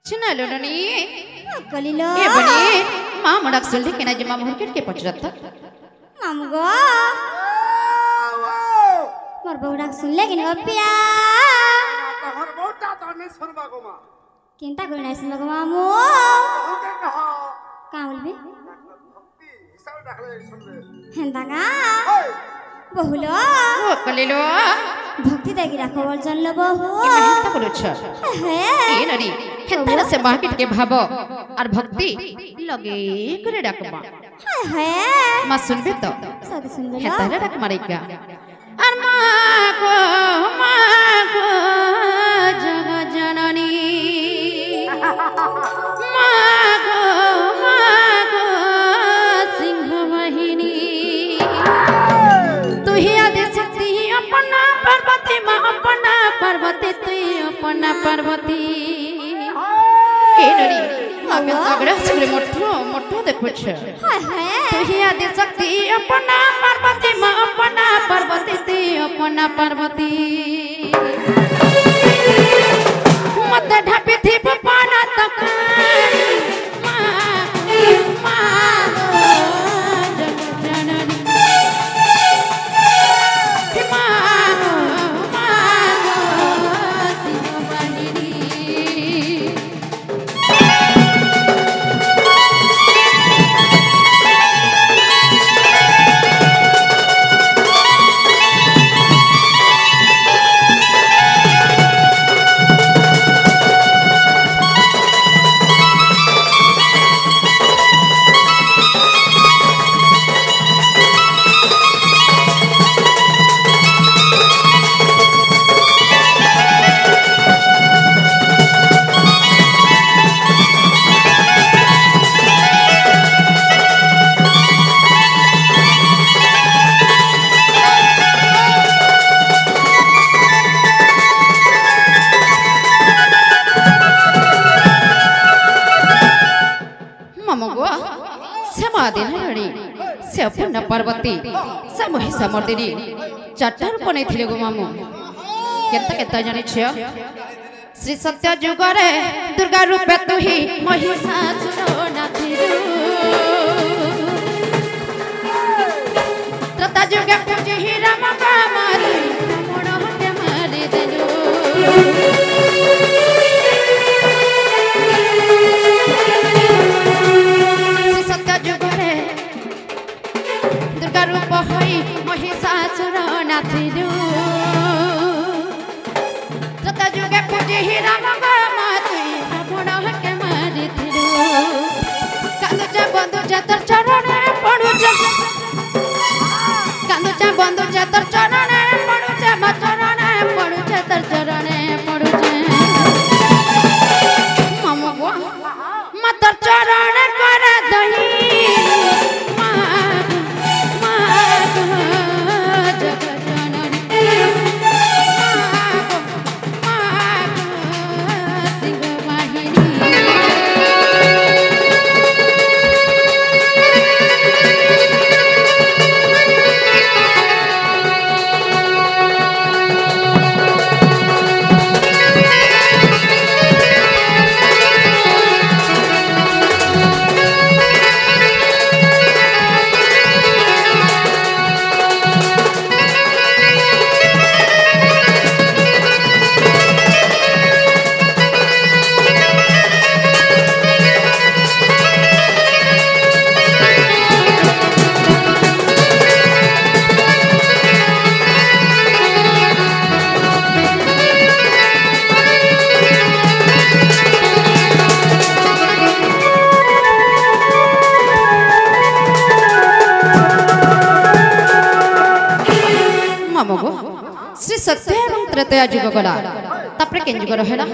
చిన్నలోని కలిలో ఏబని మామడక్ సుల్లి కెనజ మామ హుర్కెట్ కే పచరత్త మామగో मोर बहुडाक सुनले कि नपिया तोहर बहुटा तो नहीं सुनबा गो मां केनता गणा सुनबा गो मामू ओके कहा का बोलबे भक्ति हिसाब रखले सुनबे हेंदा का बहुलो ओ कलिलो भक्ति देगी राखो बोल जन लो बहु কি মাহেতা বলছ हे এ নারী হেতারা সে মার্কেট কে ভাব আর ভক্তি লগে করে ডাকবা हे মা শুনবে তো सद सुन लो হেতারা ডাক মারিকা আর মা গো জগ জননী মা গো সিংহ বাহিনী তুই আদি শক্তি अपना पार्वती मां अपना पार्वती तुई अपना पार्वती ए नरी आगे तगड़ा सुरे मोठो मोठो देखो छ हे तुई आदि शक्ति अपना पार्वती मां अपना पार्वती तुई अपना पार्वती मत ढापी थी पाना तक अपना पार्वती से महिषा मर्दिनी चारटा रूप नहीं गो मामू केता केता जानी छिया श्री सत्य जुग रे दुर्गा रूप तु ही महिषासुर नाथिलु त्रेता जुग पूजे ही राम का मारी रावण के मारी देलु रूप हई महिषासुर नाथिलु त्रेता जुगे पूजे ही राम माती रावण के मारिथिलु कांदुचा बंधुचा तोर चरणे पड़ुचा कांदुचा बंधुचा तोर चरणे पड़ुचा मा चरणे पड़ुचा तोर चरणे पड़ुचा ममगो मा तोर चरणे करे दही श्री सत्य एवं त्रेता जुग गला तापरे केन जुग रहला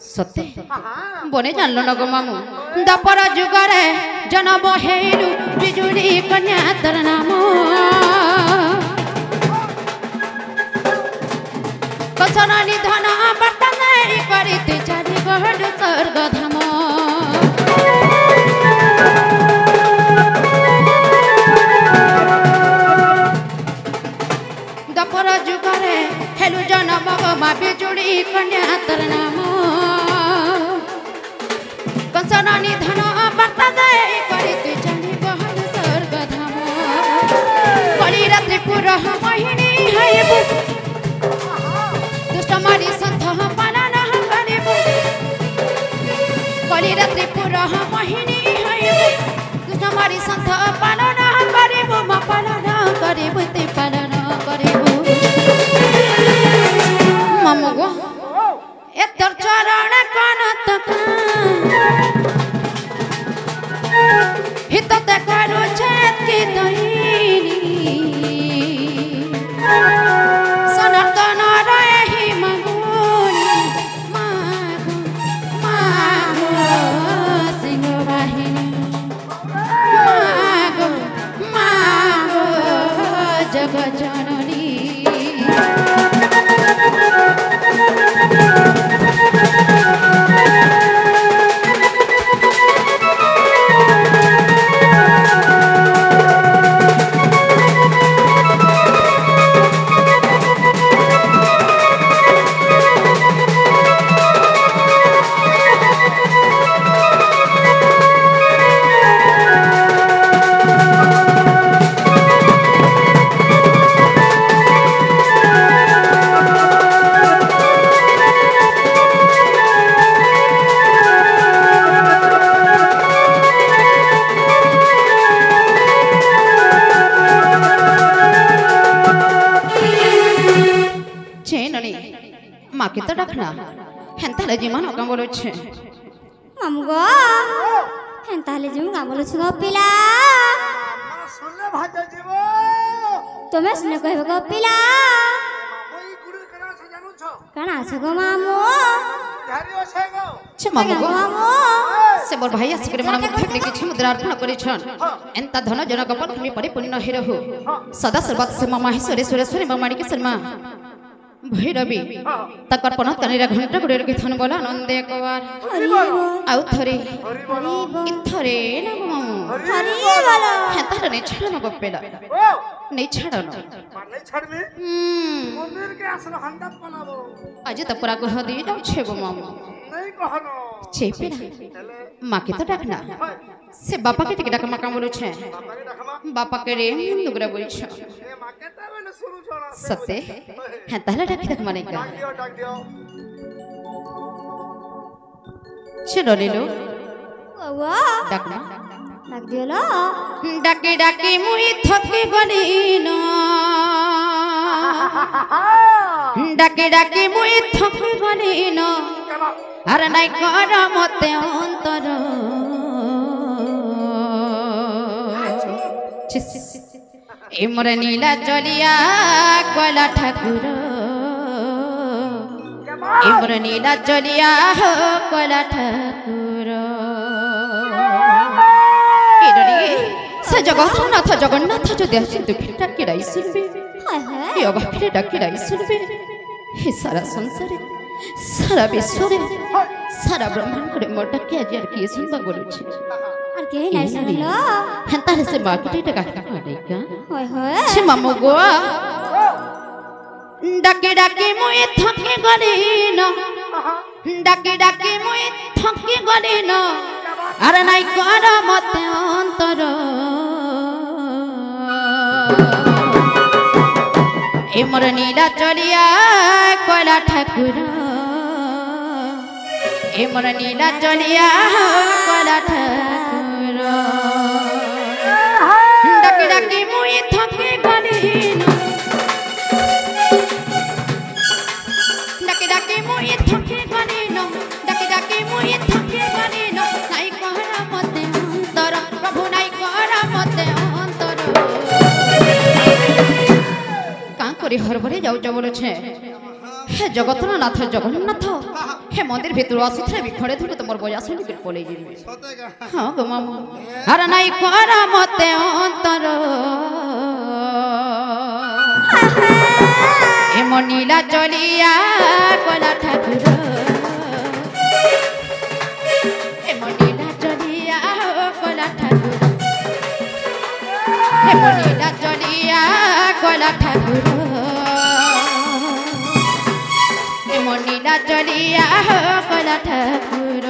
सत्य बने जानलो न गो मामू दापर जुग रे जन्म हेलु बिजुली कन्या तर नाम कचना निधन बर्तन करिते चारि गहड स्वर्ग धाम दपर जुग रे हेलु जन्म मा बिजुली कन्या तर नाम କରିବୁ ତୁ ପାଳନ କରିବୁ ମାମୁ ଗୋ ଏ ତୋର ଚରଣ କଣ ତକ ହିତ তে କରୁଛେ କି ଦଇନି সনাতন রহি মগুনি মাগো মাগো সিংহ বাহিনী মাগো মাগো জগজননী মাকে তো ডাক না হেন তাহলে জীবন অকাম বলছে মামু গো হেন তাহলে তুমি গা বলছো গো পিলা শুনলে ভাজা জীব তুমি শুনে কইব গো পিলা ওই গুরুর কেন আছে জানুছ কেন আছে গো মামু ধারি আছে গো সে মামু গো মামু সে মোর ভাই আসি করে মন মধ্যে কিছু মুদ্রা অর্পণ করেছন এন্তা ধন জনক পর তুমি পরিপূর্ণ হে রহু সদা সর্বত সে মাহেশ্বরে সুরেশ্বরে মামাড়িকে শর্মা ভৈরবী তাকর পনত কানিরা ঘণ্টা গুড়ের কীর্তন বলা আনন্দে একবার আউ থরে ইথরে না গো মামু হরি বলো হ্যাঁ তাহলে নেই ছাড়ানো গো পেলা ও নেই ছাড়ানো মানে ছাড়বি মন্দিরকে আসলে হান্ডাত বানাবো আজ তো পুরা গ্রহ দিয়ে যাচ্ছে গো মামু নেই কখনো ছে পেলা তাহলে মাকে তো ডাক না সে বাপাকে টিকে ডাকা মাকা বলছে বাবাকে দেখামা বাপাকে রে মুন্ডুগরা বলছে এ মাকে তা বলে শুরু ছড়া সত্যি হ্যাঁ তাহলে ডাকি দেখ মানে কা ডাক দিও সে ডরিল গো ডাক না ডাক দিওলো ডাকি ডাকি মুই থকি গলি না ডাকি ডাকি মুই থকি গলি না আর নাই কর মতে অন্তর এমর নীলা জলিয়া কলা ঠাকুর এমর নীলা জলিয়া কলা ঠাকুর সে জগন্নাথ জগন্নাথ যদি আসে দুঃখে ডাকিরাই শুনবে হায় হায় এ অবাকে ডাকিরাই শুনবে হে সারা সংসারে সারা বিশ্বরে সারা ব্রহ্মাণ্ডরে মোর ডাকি আজ আর কি শুনবা বলছে আর কে নাই শুনলো হ্যাঁ তাহলে সে বাকিটা ডাকা মারিকা হায় হায় সে মামু গো ডাকি ডাকি মুই থকি গলি না ডাকি ডাকি মুই থকি গলি না আর নাই কর মতে অন্তর এমর নীলা চলিয়া কলা ঠাকুর এমর নীলা চলিয়া কলা ঠাকুর ডাকি ডাকি মুই থকি গলি না ডাকি ডাকি মুই থকি গলি না ডাকি ডাকি মুই থকি গলি না নাই করা মতে অন্তর প্রভু নাই করা মতে অন্তর কাঁ করে হরবরে যাউছ বলছে হে জগতর নাথ জগন্নাথ হে মন্দির ভিতর আসুথে বিখড়ে ধরে তোমার বজা শুনি করে পলাই যাবি হ্যাঁ গো মামু আর নাই করা মতে অন্তর এমন নীলা চলিয়া কলা ঠাকুর এমন নীলা চলিয়া কলা ঠাকুর এমন নীলা চলিয়া কলা ঠাকুর এমন নীলা চলিয়া কলা ঠাকুর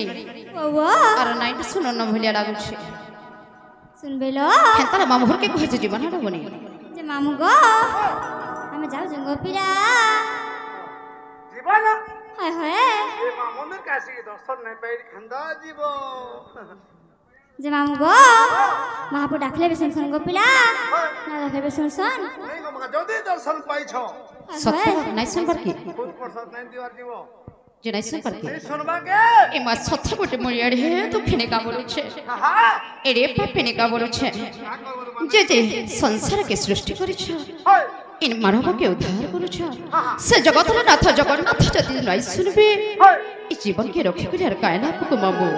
नरी वो अरे नाइट सुनो न भलिया लागु छे सुनबेलो हेतार मामू घर के कहे जे जीवन हारो बनी जे मामू गो हमें जाऊ जंगो पिला जीवन हाय हाय ये मामून काशी दर्शन नहीं पाई खंदा जीव जे मामू गो महापु डाकले बे सुन गो पिला ना डाकले बे सुन नहीं गो मगा जदी दर्शन पाई छ सत्य नाइ सुन पर की फुल प्रसाद नहीं दिवार जीव जे नाइ सुन पर की नहीं सुनबा के ए मा सत्य गोटे मरियाड हे तू फेने का बोलु छे हां एरे फेने का बोलु छे जे जे संसार के सृष्टि करि छ हाय इन मानव के उद्धार करू छ से जगत नाथ जगन्नाथ जति नाइ सुनबे हाय ई जीवन के रखे करियार कायना पुको मामू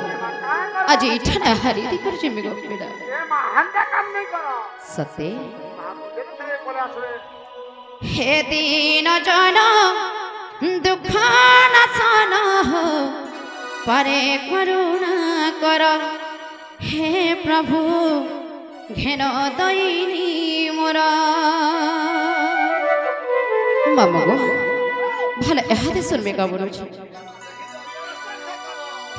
आज इठाना हारी दी कर जिम्मे गो बेटा ये महानता काम नहीं करो सते बाबू के तेरे बोले आसरे हे दीन जन दुख नाशन हो परे करुणा कर हे प्रभु घेन दैनी मोर मामा गो भले एहादे सुनबे का बोलु छ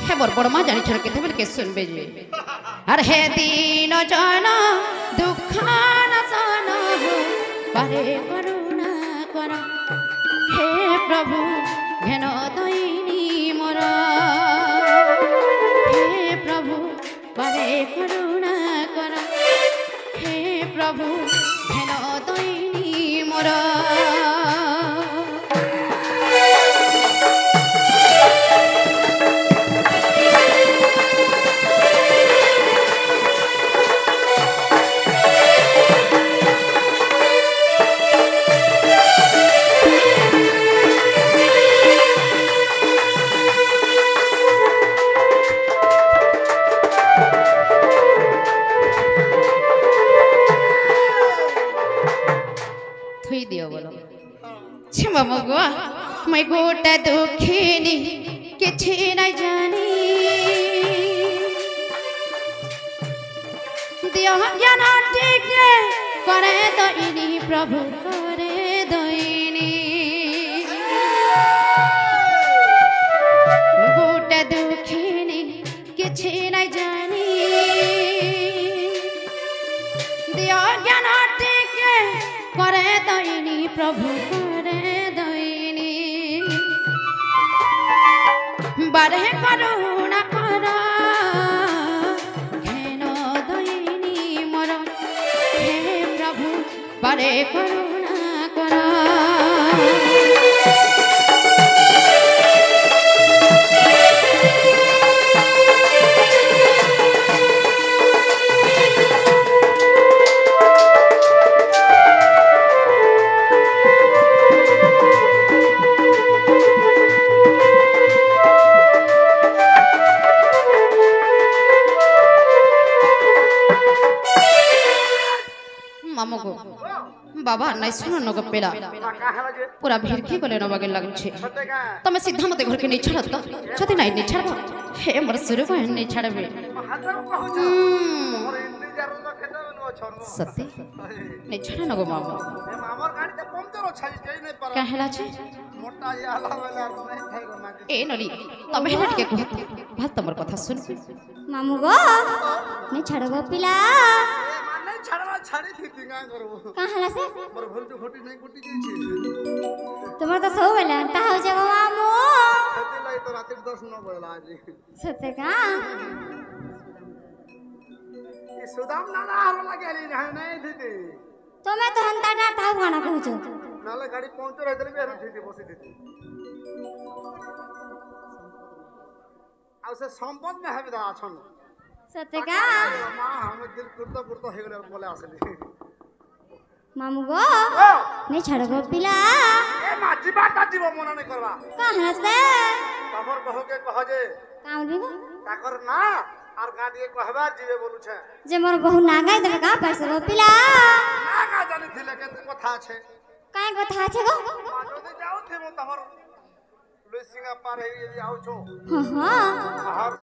हे मोर बड़मा जानि छर केते बेल के सुनबे जे अरे हे दीन जन दुख नाशन हो परे करुणा कर हे प्रभु घेन दैनी मोर हे प्रभु परे करुणा कर हे प्रभु घेन दैनी मोर मामा गो मैं गोटा दुखिनी किछि नहीं जानी दियो ज्ञान ठीक करे दइनी प्रभु करे दइनी गोटा दुखिनी किछि नहीं जानी दियो ज्ञान ठीक करे दइनी प्रभु बारे करुणा कर घेन दैनी मोर हे प्रभु बारे करुणा कर बाबा नाइ सुनो न गपेला पूरा भिरकी गले न बगे लागल छे तमे सीधा मते घर के नै छड़त त छति नाइ नै छड़ब हे मोर सुरु बहन नै छड़बे सती नै छड़ न गो मामा मामर गाड़ी त पंचर छाई जई नै पर काहेला छे मोटा याला वाला नै थाई रो मागे ए नरी तमे हेला टिके कहत भात तमर कथा सुन मामू गो नै छड़गो पिला नहीं छड़वा छड़ी थी तिंगा करो काहेला से मोर भूल जो खोटी नहीं कोटी गई छे तुमर तो सब बेला ता हो जगो मामू सते लाई तो रात 10 न बजला आज सते का ये सुदाम नाना हारो लागेली नहीं थी तमे तो हंता डा ताऊ गाना कहू नाले गाड़ी पहुंच रही तले बेर थी बसी थी आ से संपद में हविदा अछन सते का मां हम दिल कुर्ता कुर्ता हे गले बोले आसली मामू गो नै छड़गो पिला ए माजी बात जीव मना नहीं करवा काहेला से तमर कहो के कह जे काम बिगो ताकर ना आर गाड़ी कहबा जीवे बोलु छे जे मोर बहु नागाई देबे का पैसा गो पिला नागा जानि थिले के कथा छे काय कथा छे गो যদি যাও থে মো তমর লুইसिंगा पार हे यदि आउ छो हां हां